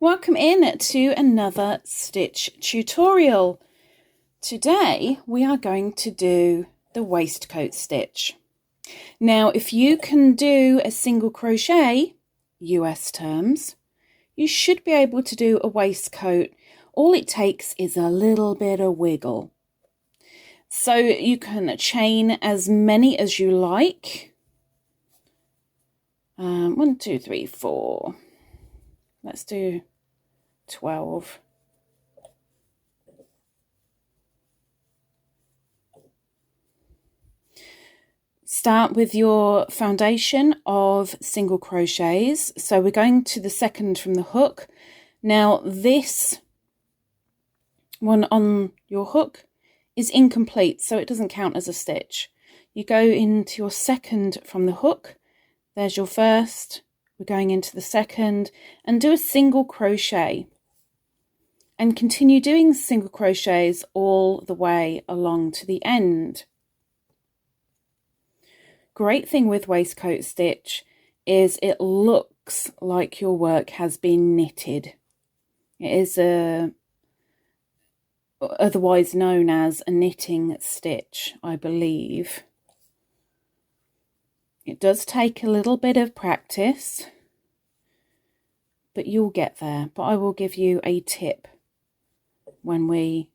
Welcome in to another stitch tutorial. Today we are going to do the waistcoat stitch. Now if you can do a single crochet, US terms, you should be able to do a waistcoat. All it takes is a little bit of wiggle. So you can chain as many as you like. 1, 2, 3, 4. Let's do 12. Start with your foundation of single crochets. So we're going to the second from the hook. Now this one on your hook is incomplete, so it doesn't count as a stitch. You go into your second from the hook. There's your first. We're going into the second and do a single crochet. And continue doing single crochets all the way along to the end. Great thing with waistcoat stitch is it looks like your work has been knitted. It is otherwise known as a knitting stitch, I believe. It does take a little bit of practice, but you'll get there. But I will give you a tip when we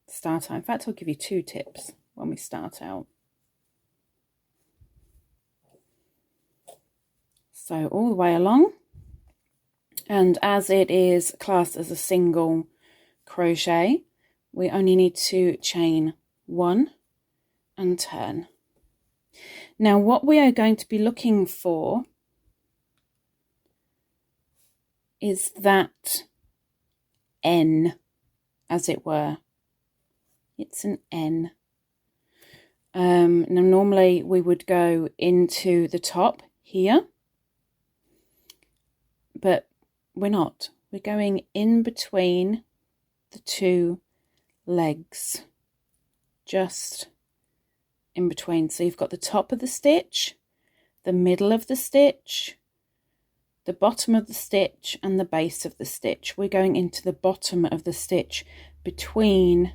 start out. In fact, I'll give you 2 tips when we start out. So all the way along, and as it is classed as a single crochet, we only need to chain 1 and turn. Now what we are going to be looking for is that N, as it were. It's an N. Now normally we would go into the top here, but we're not. We're going in between the 2 legs, just in between. So you've got the top of the stitch, the middle of the stitch, the bottom of the stitch, and the base of the stitch. We're going into the bottom of the stitch between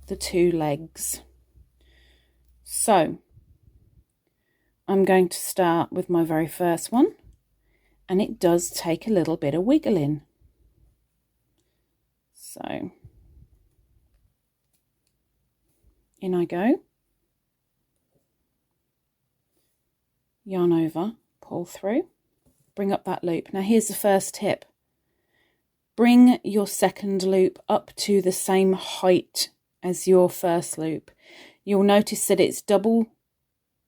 the 2 legs. So I'm going to start with my very first one, and it does take a little bit of wiggling. So in I go, yarn over, pull through, bring up that loop. Now here's the first tip. Bring your second loop up to the same height as your first loop. You'll notice that it's double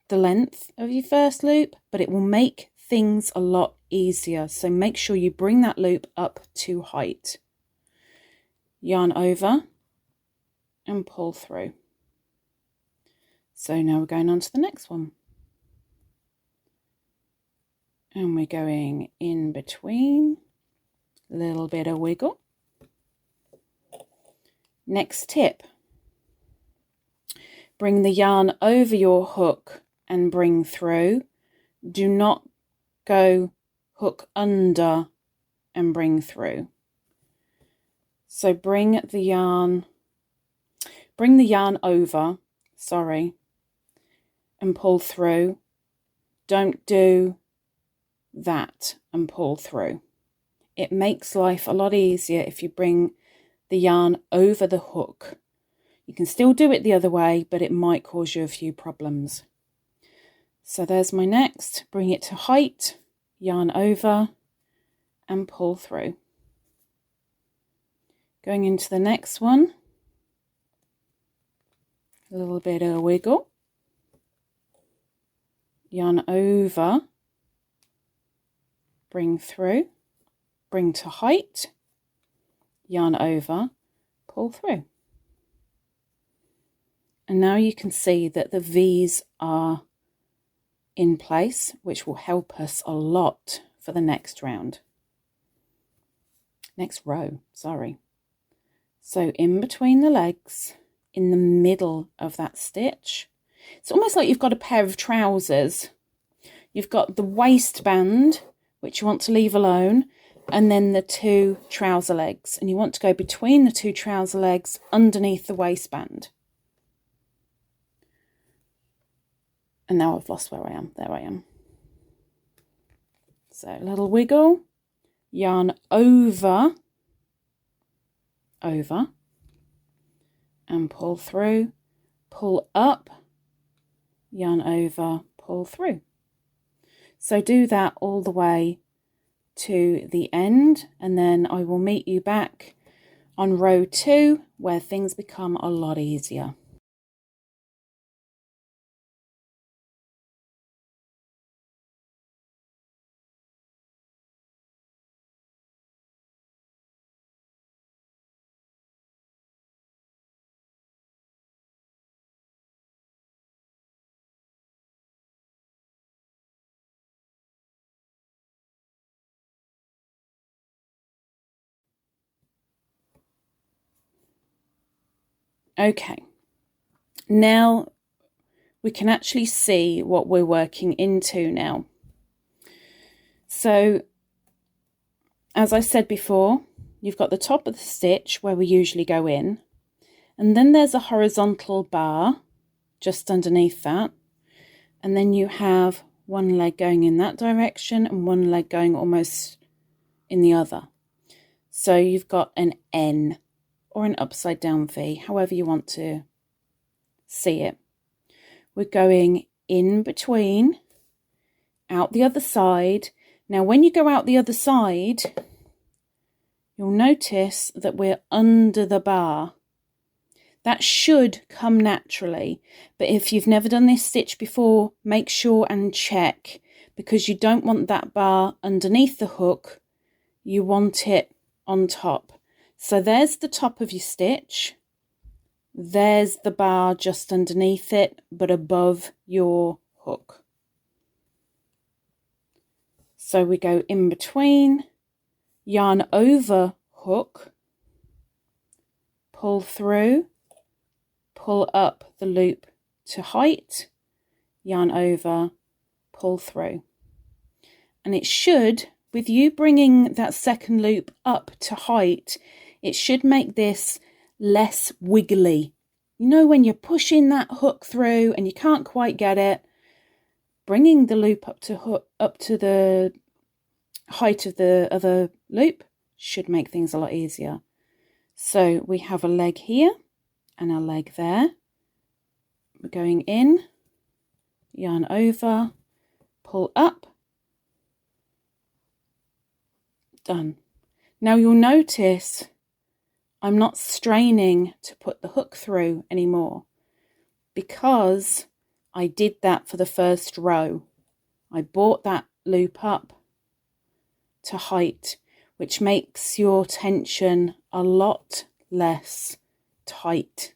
the length of your first loop, but it will make things a lot easier. So make sure you bring that loop up to height. Yarn over and pull through. So now we're going on to the next one. And we're going in between, a little bit of wiggle. Next tip, bring the yarn over your hook and bring through. Do not go hook under and bring through. So bring the yarn over, and pull through. Don't do that and pull through. It makes life a lot easier if you bring the yarn over the hook. You can still do it the other way, but it might cause you a few problems. So there's my next. Bring it to height, yarn over and pull through. Going into the next one, a little bit of wiggle, yarn over, bring through, bring to height, yarn over, pull through. And now you can see that the V's are in place, which will help us a lot for the next round. Next row, sorry. So in between the legs, in the middle of that stitch, it's almost like you've got a pair of trousers. You've got the waistband, which you want to leave alone, and then the 2 trouser legs, and you want to go between the 2 trouser legs underneath the waistband. And now I've lost where I am. There I am. So a little wiggle, yarn over, and pull through, pull up, yarn over, pull through. So do that all the way to the end, and then I will meet you back on row 2 where things become a lot easier. Okay, now we can actually see what we're working into now. So as I said before, you've got the top of the stitch where we usually go in, and then there's a horizontal bar just underneath that, and then you have one leg going in that direction and one leg going almost in the other. So you've got an N or an upside down V, however you want to see it. We're going in between, out the other side. Now when you go out the other side, you'll notice that we're under the bar. That should come naturally, but if you've never done this stitch before, make sure and check, because you don't want that bar underneath the hook, you want it on top. So there's the top of your stitch, there's the bar just underneath it but above your hook. So we go in between, yarn over hook, pull through, pull up the loop to height, yarn over, pull through. And it should, with you bringing that second loop up to height, it should make this less wiggly. You know, when you're pushing that hook through and you can't quite get it, bringing the loop up to the height of the other loop should make things a lot easier. So we have a leg here and a leg there. We're going in, yarn over, pull up, done. Now you'll notice I'm not straining to put the hook through anymore because I did that for the first row. I brought that loop up to height, which makes your tension a lot less tight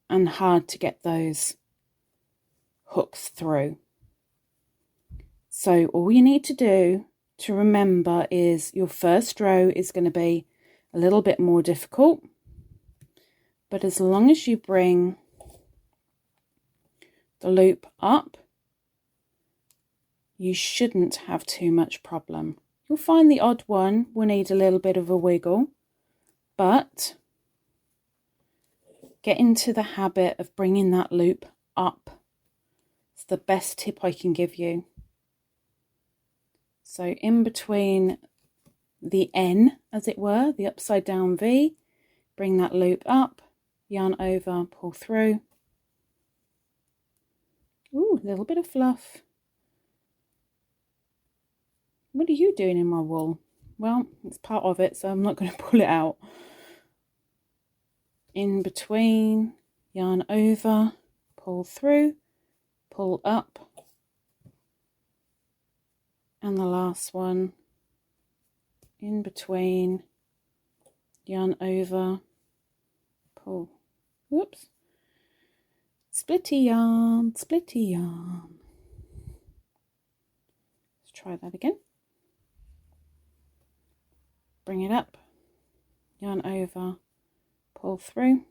and hard to get those hooks through. So all you need to do to remember is your first row is going to be a little bit more difficult, but as long as you bring the loop up, you shouldn't have too much problem. You'll find the odd one will need a little bit of a wiggle, but get into the habit of bringing that loop up. It's the best tip I can give you. So in between the N, as it were, the upside down V, bring that loop up, yarn over, pull through. Ooh, a little bit of fluff. What are you doing in my wool? Well, it's part of it, so I'm not going to pull it out. In between, yarn over, pull through, pull up, and the last one, in between, yarn over, pull, whoops, splitty yarn, splitty yarn. Let's try that again. Bring it up, yarn over, pull through,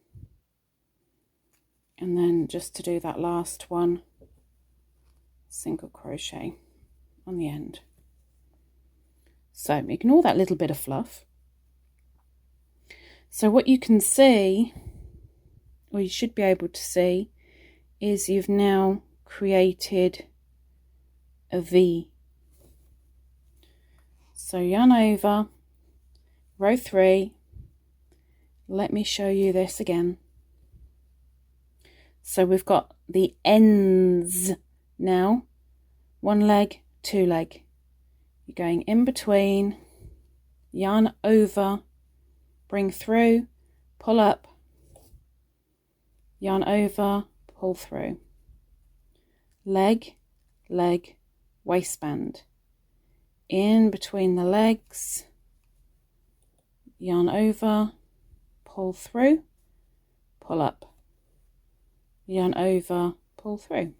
and then just to do that last one, single crochet on the end. So ignore that little bit of fluff. So what you can see, or you should be able to see, is you've now created a V. So yarn over, row 3. Let me show you this again. So we've got the ends now, 1 leg, 2 leg. You're going in between, yarn over, bring through, pull up, yarn over, pull through, leg, leg, waistband, in between the legs, yarn over, pull through, pull up, yarn over, pull through,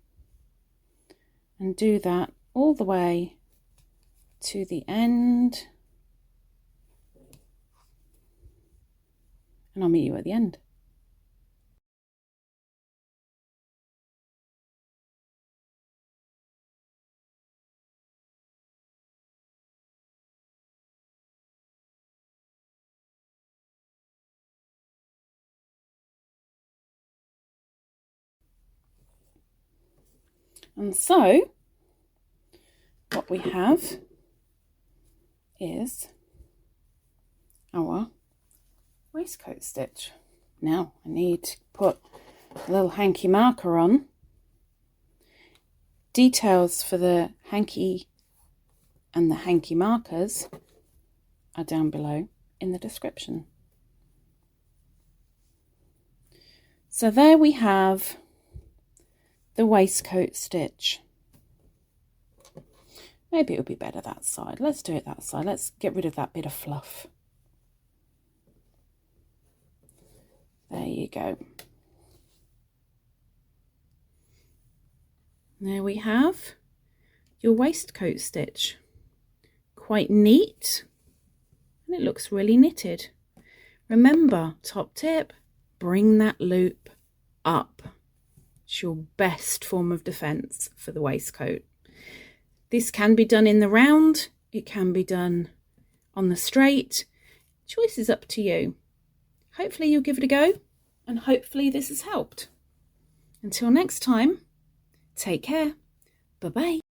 and do that all the way to the end, and I'll meet you at the end. And so what we have is our waistcoat stitch. Now I need to put a little hanky marker on. Details for the hanky and the hanky markers are down below in the description. So there we have the waistcoat stitch. Maybe it would be better that side. Let's do it that side. Let's get rid of that bit of fluff. There you go. There we have your waistcoat stitch. Quite neat, and it looks really knitted. Remember, top tip, bring that loop up. It's your best form of defense for the waistcoat. This can be done in the round, it can be done on the straight. Choice is up to you. Hopefully you'll give it a go, and hopefully this has helped. Until next time, take care. Bye-bye.